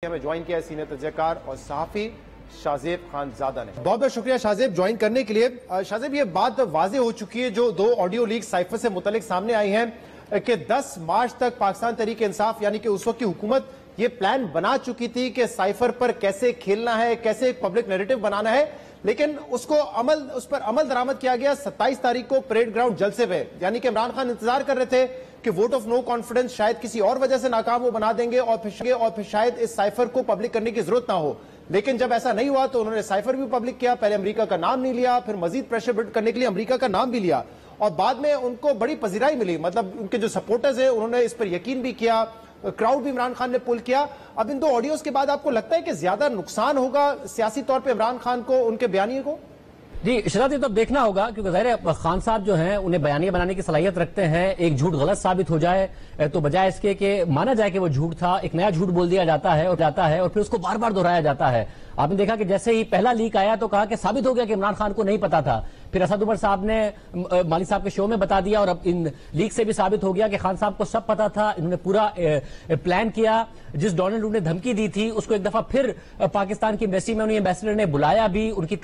हमें ज्वाइन किया है सीनियर तजज़ियाकार और सहाफी शाहजेब खानजादा ने। बहुत बहुत शुक्रिया शाहजेब ज्वाइन करने के लिए। शाहजेब, ये बात वाज़ेह हो चुकी है जो दो ऑडियो लीक साइफर से मुतल्लिक सामने आई हैं कि 10 मार्च तक पाकिस्तान तहरीक इंसाफ यानी कि उस वक्त की हुकूमत ये प्लान बना चुकी थी कि साइफर पर कैसे खेलना है, कैसे एक पब्लिक नैरेटिव बनाना है, लेकिन उस पर अमल दरामद किया गया 27 तारीख को परेड ग्राउंड जलसे पे। यानी कि इमरान खान इंतजार कर रहे थे कि वोट ऑफ नो कॉन्फिडेंस शायद किसी और वजह से नाकाम वो बना देंगे और फिर शायद इस साइफर को पब्लिक करने की जरूरत ना हो। लेकिन जब ऐसा नहीं हुआ तो उन्होंने साइफर भी पब्लिक किया। पहले अमेरिका का नाम नहीं लिया, फिर मजीद प्रेशर बिल्ड करने के लिए अमेरिका का नाम भी लिया और बाद में उनको बड़ी पजीराई मिली। मतलब उनके जो सपोर्टर्स है उन्होंने इस पर यकीन भी किया, क्राउड भी इमरान खान ने पुल किया। अब इन दो ऑडियोज के बाद आपको लगता है कि ज्यादा नुकसान होगा सियासी तौर पर इमरान खान को, उनके बयानिए को? जी शराब, ये तो देखना होगा क्योंकि ज़ाहिर है खान साहब जो हैं उन्हें बयानिया बनाने की सलाहियत रखते हैं। एक झूठ गलत साबित हो जाए तो बजाय इसके कि माना जाए कि वो झूठ था, एक नया झूठ बोल दिया जाता है और फिर उसको बार बार दोहराया जाता है। आपने देखा कि जैसे ही पहला लीक आया तो कहा कि साबित हो गया कि इमरान खान को नहीं पता था, फिर असद उमर साहब ने मालिक साहब के शो में बता दिया और अब इन लीक से भी साबित हो गया कि खान साहब को सब पता था। इन्होंने पूरा प्लान किया। जिस डोनाल्ड ट्रंप ने धमकी दी थी उसको एक दफा फिर पाकिस्तान की एम्बेसी में उन्हें एम्बेसडर ने बुलाया भी, उनकी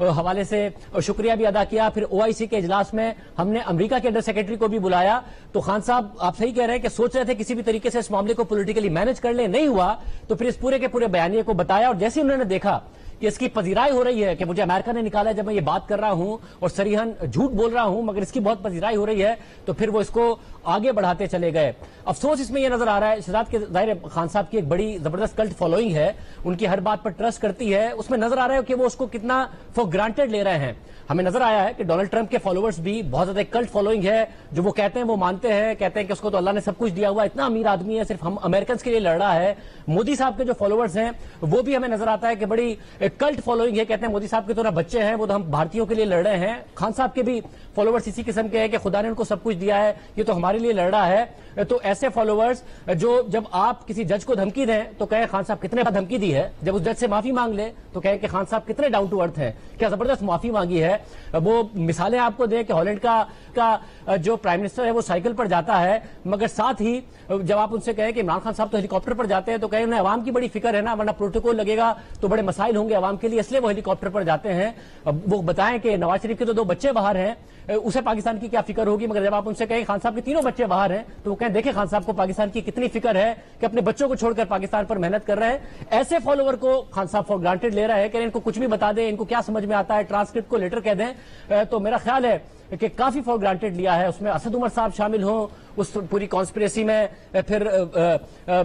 हवाले से शुक्रिया भी अदा किया। फिर OIC के इजलास में हमने अमेरिका के अंडर सेक्रेटरी को भी बुलाया। तो खान साहब आप सही कह रहे हैं कि सोच रहे थे किसी भी तरीके से इस मामले को पॉलिटिकली मैनेज कर ले, नहीं हुआ तो फिर इस पूरे के पूरे बयानिए को बताया और जैसे उन्होंने देखा कि इसकी पजीराई हो रही है कि मुझे अमेरिका ने निकाला जब मैं ये बात कर रहा हूं और सरीहन झूठ बोल रहा हूं मगर इसकी बहुत पजीराई हो रही है, तो फिर वो इसको आगे बढ़ाते चले गए। अफसोस इसमें यह नजर आ रहा है शहजाद के जाहिर खान साहब की एक बड़ी जबरदस्त कल्ट फॉलोइंग है, उनकी हर बात पर ट्रस्ट करती है। उसमें नजर आ रहा है कि वो उसको कितना फॉर ग्रांटेड ले रहे हैं। हमें नजर आया है कि डोनाल्ड ट्रंप के फॉलोअर्स भी बहुत ज्यादा कल्ट फॉलोइंग है, जो वो कहते हैं वो मानते हैं, कहते हैं कि उसको तो अल्लाह ने सब कुछ दिया हुआ, इतना अमीर आदमी है, सिर्फ हम अमेरिकन के लिए लड़ रहा है। मोदी साहब के जो फॉलोअर्स हैं वो भी हमें नजर आता है कि बड़ी कल्ट फॉलोइंग है, कहते हैं मोदी साहब के तो ना बच्चे हैं, वो तो हम भारतीयों के लिए लड़ रहे हैं। खान साहब के भी फॉलोअर्स इसी किस्म के हैं कि खुदा ने उनको सब कुछ दिया है, ये तो हमारे लिए लड़ रहा है। तो ऐसे फॉलोअर्स जो जब आप किसी जज को धमकी दें तो कहें खान साहब कितने बार धमकी दी है, जब उस जज से माफी मांग ले तो कहें कि खान साहब कितने डाउन टू अर्थ हैं, क्या जबरदस्त माफी मांगी है। वो मिसालें आपको दें कि हॉलैंड का जो प्राइम मिनिस्टर है वो साइकिल पर जाता है, मगर साथ ही जब आप उनसे कहें कि इमरान खान साहब तो हेलीकॉप्टर पर जाते हैं तो कहें उन्हें अवाम की बड़ी फिक्र है ना, वरना प्रोटोकॉल लगेगा तो बड़े मसाइल होंगे अवाम के लिए, इसलिए वो हेलीकॉप्टर पर जाते हैं। वो बताएं कि नवाज शरीफ के तो 2 बच्चे बाहर हैं, उसे पाकिस्तान की क्या फिक्र होगी, मगर जब आप उनसे कहें खान साहब के 3 बच्चे बाहर हैं तो वो कहें देखें खान साहब को पाकिस्तान की कितनी फिक्र है कि अपने बच्चों को छोड़कर पाकिस्तान पर मेहनत कर रहे हैं। ऐसे फॉलोअर को खान साहब फॉर ग्रांटेड ले रहा है कि इनको कुछ भी बता दें, इनको क्या समझ में आता है, ट्रांसक्रिप्ट को लेटर कह दें। तो मेरा ख्याल है कि काफी फॉर ग्रांटेड लिया है। उसमें असद उमर साहब शामिल हों उस पूरी कॉन्स्पिरेसी में, फिर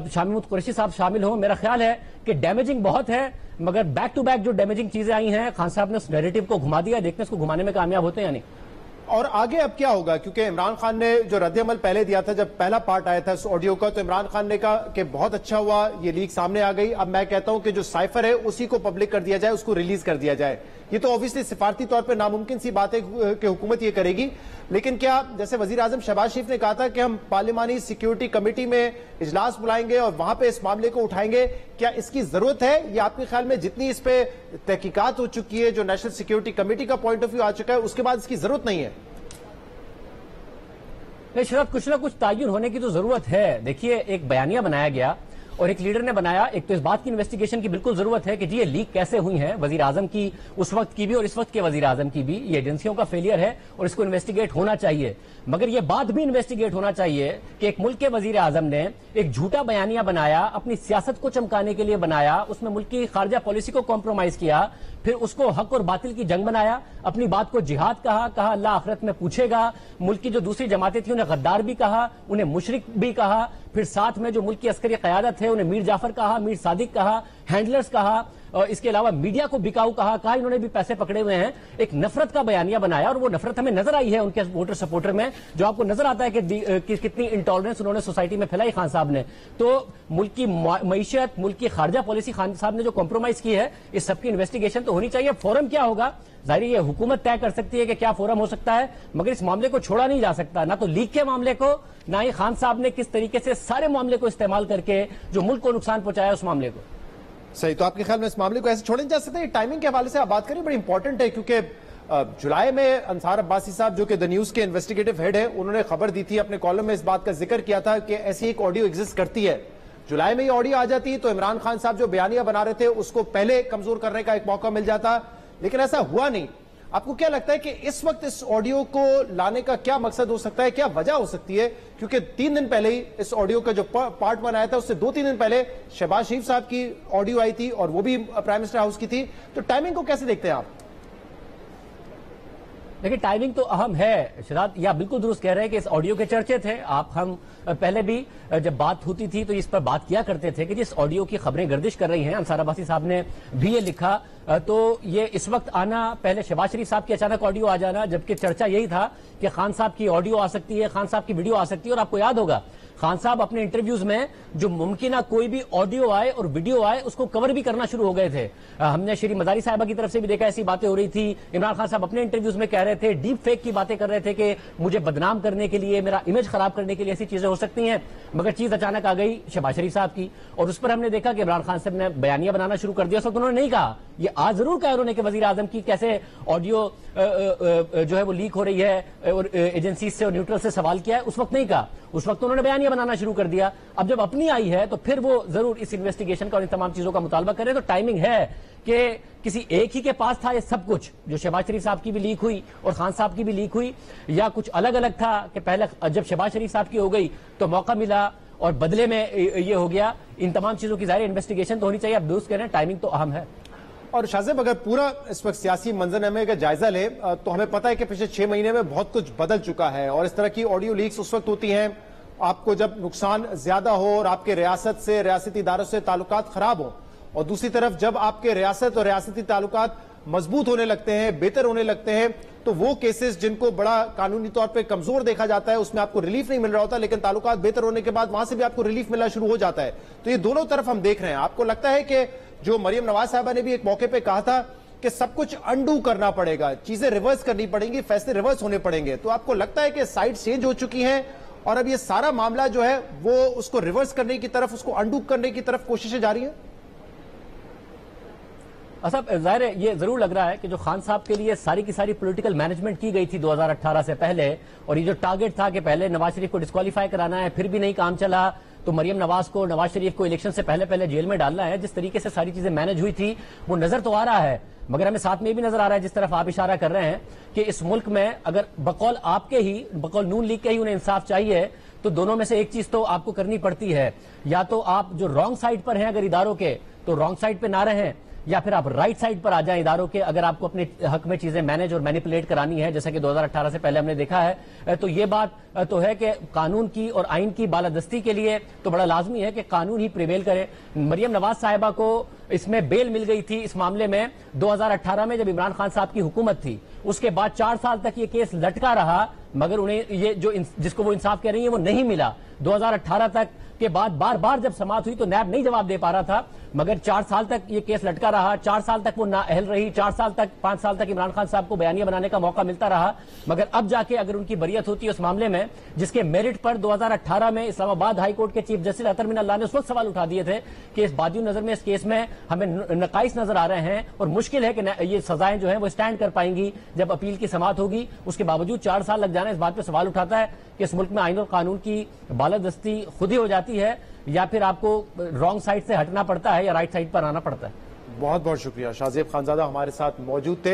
शामिमुत कुरैशी साहब शामिल हों। मेरा ख्याल है कि डैमेजिंग बहुत है, मगर बैक टू बैक जो डैमेजिंग चीजें आई हैं खान साहब ने उस नैरेटिव को घुमा दिया। देखते हैं इसको घुमाने में कामयाब होते हैं या नहीं। और आगे अब क्या होगा, क्योंकि इमरान खान ने जो रद्द-ए-अमल पहले दिया था, जब पहला पार्ट आया था इस ऑडियो का, तो इमरान खान ने कहा कि बहुत अच्छा हुआ ये लीक सामने आ गई, अब मैं कहता हूं कि जो साइफर है उसी को पब्लिक कर दिया जाए, उसको रिलीज कर दिया जाए। ये तो ऑब्वियसली सिफारती तौर पर नामुमकिन सी बात है कि हुकूमत ये करेगी, लेकिन क्या जैसे वजीर आजम शहबाज शरीफ ने कहा था कि हम पार्लिमानी सिक्योरिटी कमेटी में इजलास बुलाएंगे और वहां पे इस मामले को उठाएंगे, क्या इसकी जरूरत है? या आपके ख्याल में जितनी इस पे तहकीकात हो चुकी है, जो नेशनल सिक्योरिटी कमेटी का पॉइंट ऑफ व्यू आ चुका है, उसके बाद इसकी जरूरत नहीं है? शरद, कुछ ना कुछ तायुन होने की तो जरूरत है। देखिए, एक बयानिया बनाया गया और एक लीडर ने बनाया। एक तो इस बात की इन्वेस्टिगेशन की बिल्कुल जरूरत है कि जी ये लीक कैसे हुई है, वजीर आजम की उस वक्त की भी और इस वक्त के वजीर आजम की भी, ये एजेंसियों का फेलियर है और इसको इन्वेस्टिगेट होना चाहिए। मगर यह बात भी इन्वेस्टिगेट होना चाहिए कि एक मुल्क के वजीर आजम ने एक झूठा बयानिया बनाया, अपनी सियासत को चमकाने के लिए बनाया, उसमें मुल्क की खारजा पॉलिसी को कॉम्प्रोमाइज किया, फिर उसको हक और बातिल की जंग बनाया, अपनी बात को जिहाद कहा अल्लाह आखिरत में पूछेगा। मुल्क की जो दूसरी जमातें थी उन्हें गद्दार भी कहा, उन्हें मुशरिक भी कहा, फिर साथ में जो मुल्क की अस्करी क़यादत है उन्हें मीर जाफर कहा, मीर सादिक कहा, हैंडलर्स कहा, और इसके अलावा मीडिया को बिकाऊ कहा इन्होंने भी पैसे पकड़े हुए हैं। एक नफरत का बयानिया बनाया और वो नफरत हमें नजर आई है उनके वोटर सपोर्टर में, जो आपको नजर आता है कि कितनी इंटॉलरेंस उन्होंने सोसाइटी में फैलाई खान साहब ने। तो मुल्क की मईशत, मुल्क की खारजा पॉलिसी खान साहब ने जो कॉम्प्रोमाइज की है, इस सबकी इन्वेस्टिगेशन तो होनी चाहिए। फोरम क्या होगा, जाहिर ये हुकूमत तय कर सकती है कि क्या फोरम हो सकता है, मगर इस मामले को छोड़ा नहीं जा सकता, ना तो लीक के मामले को, ना ही खान साहब ने किस तरीके से सारे मामले को इस्तेमाल करके जो मुल्क को नुकसान पहुंचाया उस मामले को। सही, तो आपके ख्याल में इस मामले को ऐसे छोड़े नहीं जा सकते? टाइमिंग के हवाले से आप बात करें, बड़ी इंपॉर्टेंट है, क्योंकि जुलाई में अंसार अब्बासी साहब जो कि द न्यूज के इन्वेस्टिगेटिव हेड है, उन्होंने खबर दी थी, अपने कॉलम में इस बात का जिक्र किया था कि ऐसी एक ऑडियो एग्जिस्ट करती है जुलाई में ये ऑडियो आ जाती तो इमरान खान साहब जो बयानियां बना रहे थे उसको पहले कमजोर करने का एक मौका मिल जाता, लेकिन ऐसा हुआ नहीं। आपको क्या लगता है कि इस वक्त इस ऑडियो को लाने का क्या मकसद हो सकता है, क्या वजह हो सकती है? क्योंकि 3 दिन पहले ही इस ऑडियो का जो पार्ट 1 आया था उससे 2-3 दिन पहले शहबाज शरीफ साहब की ऑडियो आई थी और वो भी प्राइम मिनिस्टर हाउस की थी, तो टाइमिंग को कैसे देखते हैं आप? देखिए, टाइमिंग तो अहम है शहजाद, या बिल्कुल दुरुस्त कह रहे हैं कि इस ऑडियो के चर्चे थे। हम पहले भी जब बात होती थी तो इस पर बात किया करते थे कि जिस ऑडियो की खबरें गर्दिश कर रही हैं, अंसार अब्बासी साहब ने भी ये लिखा, तो ये इस वक्त आना, पहले शहबाज शरीफ साहब की अचानक ऑडियो आ जाना, जबकि चर्चा यही था कि खान साहब की ऑडियो आ सकती है, खान साहब की वीडियो आ सकती है। और आपको याद होगा खान साहब अपने इंटरव्यूज में जो मुमकिन कोई भी ऑडियो आए और वीडियो आए उसको कवर भी करना शुरू हो गए थे। हमने श्री मजारी साहिबा की तरफ से भी देखा ऐसी बातें हो रही थी। इमरान खान साहब अपने इंटरव्यूज में कह रहे थे, डीप फेक की बातें कर रहे थे कि मुझे बदनाम करने के लिए, मेरा इमेज खराब करने के लिए ऐसी चीजें हो सकती हैं। मगर चीज अचानक आ गई शहबाज शरीफ साहब की और उस पर हमने देखा कि इमरान खान साहब ने बयानियां बनाना शुरू कर दिया। उस वक्त उन्होंने नहीं कहा, ये आज जरूर कहा उन्होंने कि वजीर आजम की कैसे ऑडियो जो है वो लीक हो रही है और एजेंसी से और न्यूट्रल से सवाल किया है, उस वक्त नहीं कहा। उस वक्त उन्होंने बयानियां बनाना शुरू कर दिया। अब जब अपनी आई है तो फिर वो जरूर इस इन्वेस्टिगेशन का और इन तमाम चीजों का मुतालबा करें। तो टाइमिंग है कि किसी एक ही के पास था ये सब कुछ, जो शहबाज शरीफ साहब की भी लीक हुई और खान साहब की भी लीक हुई, या कुछ अलग अलग था कि पहले जब शहबाज शरीफ साहब की हो गई तो मौका मिला और बदले में ये हो गया। इन तमाम चीजों की जाहिर इन्वेस्टिगेशन तो होनी चाहिए। आप दुरुस्त कह रहे हैं, टाइमिंग तो अहम है। और शाहजेब, अगर पूरा इस वक्त सियासी मंजरनामे का जायजा ले तो हमें पता है कि पिछले 6 महीने में बहुत कुछ बदल चुका है और इस तरह की ऑडियो लीक्स उस वक्त होती हैं आपको जब नुकसान ज्यादा हो और आपके रियासत से, रियासती इदारों से ताल्लुकात खराब हो, और दूसरी तरफ जब आपके रियासत और रियासती ताल्लुकात मजबूत होने लगते हैं, बेहतर होने लगते हैं, तो वो केसेस जिनको बड़ा कानूनी तौर पे कमजोर देखा जाता है उसमें आपको रिलीफ नहीं मिल रहा होता, लेकिन ताल्लुकात बेहतर होने के बाद वहां से भी आपको रिलीफ मिलना शुरू हो जाता है। तो ये दोनों तरफ हम देख रहे हैं। आपको लगता है कि जो मरियम नवाज साहबा ने भी एक मौके पे कहा था कि सब कुछ अंडू करना पड़ेगा, चीजें रिवर्स करनी पड़ेंगी, फैसले रिवर्स होने पड़ेंगे, तो आपको लगता है कि साइड चेंज हो चुकी हैं और अब ये सारा मामला जो है वो उसको रिवर्स करने की तरफ, उसको अंडू करने की तरफ कोशिशें जारी हैं? असब जाहिर है ये जरूर लग रहा है कि जो खान साहब के लिए सारी की सारी पॉलिटिकल मैनेजमेंट की गई थी 2018 से पहले, और ये जो टारगेट था कि पहले नवाज शरीफ को डिस्क्वालीफाई कराना है, फिर भी नहीं काम चला तो मरियम नवाज को, नवाज शरीफ को इलेक्शन से पहले पहले जेल में डालना है, जिस तरीके से सारी चीजें मैनेज हुई थी वो नजर तो आ रहा है। मगर हमें साथ में भी नजर आ रहा है, जिस तरफ आप इशारा कर रहे हैं कि इस मुल्क में अगर बकौल आपके ही, बकौल नून लीग के ही उन्हें इंसाफ चाहिए तो दोनों में से एक चीज तो आपको करनी पड़ती है, या तो आप जो रॉन्ग साइड पर हैं अगर इदारों के तो रॉन्ग साइड पे ना रहें, या फिर आप राइट साइड पर आ जाएं इदारों के, अगर आपको अपने हक में चीजें मैनेज और मैनिपुलेट करानी है, जैसा कि 2018 से पहले हमने देखा है। तो ये बात तो है कि कानून की और आइन की बालादस्ती के लिए तो बड़ा लाजमी है कि कानून ही प्रिवेल करे। मरियम नवाज साहिबा को इसमें बेल मिल गई थी इस मामले में 2018 में, जब इमरान खान साहब की हुकूमत थी। उसके बाद 4 साल तक ये केस लटका रहा, मगर उन्हें ये जो जिसको वो इंसाफ कह रही है वो नहीं मिला। 2018 तक के बाद बार बार जब समाअत हुई तो नैब नहीं जवाब दे पा रहा था, मगर 4 साल तक ये केस लटका रहा, 4 साल तक वो नाअहल रही, 4 साल तक, 5 साल तक इमरान खान साहब को बयानियां बनाने का मौका मिलता रहा। मगर अब जाके अगर उनकी बरियत होती है उस मामले में, जिसके मेरिट पर 2018 में इस्लामाबाद हाई कोर्ट के चीफ जस्टिस अतर मिन अल्लाह ने उस वक्त सवाल उठा दिए थे कि इस बादियों नजर में इस केस में हमें नकाइस नजर आ रहे हैं और मुश्किल है कि ये सजाएं जो है वो स्टैंड कर पाएंगी जब अपील की समाअत होगी। उसके बावजूद 4 साल लग जाना इस बात पर सवाल उठाता है कि इस मुल्क में आईन और कानून की बालादस्ती खुद ही हो जाती है, या फिर आपको रॉन्ग साइड से हटना पड़ता है या राइट साइड पर आना पड़ता है। बहुत बहुत शुक्रिया। शाहजेब खानजादा हमारे साथ मौजूद थे।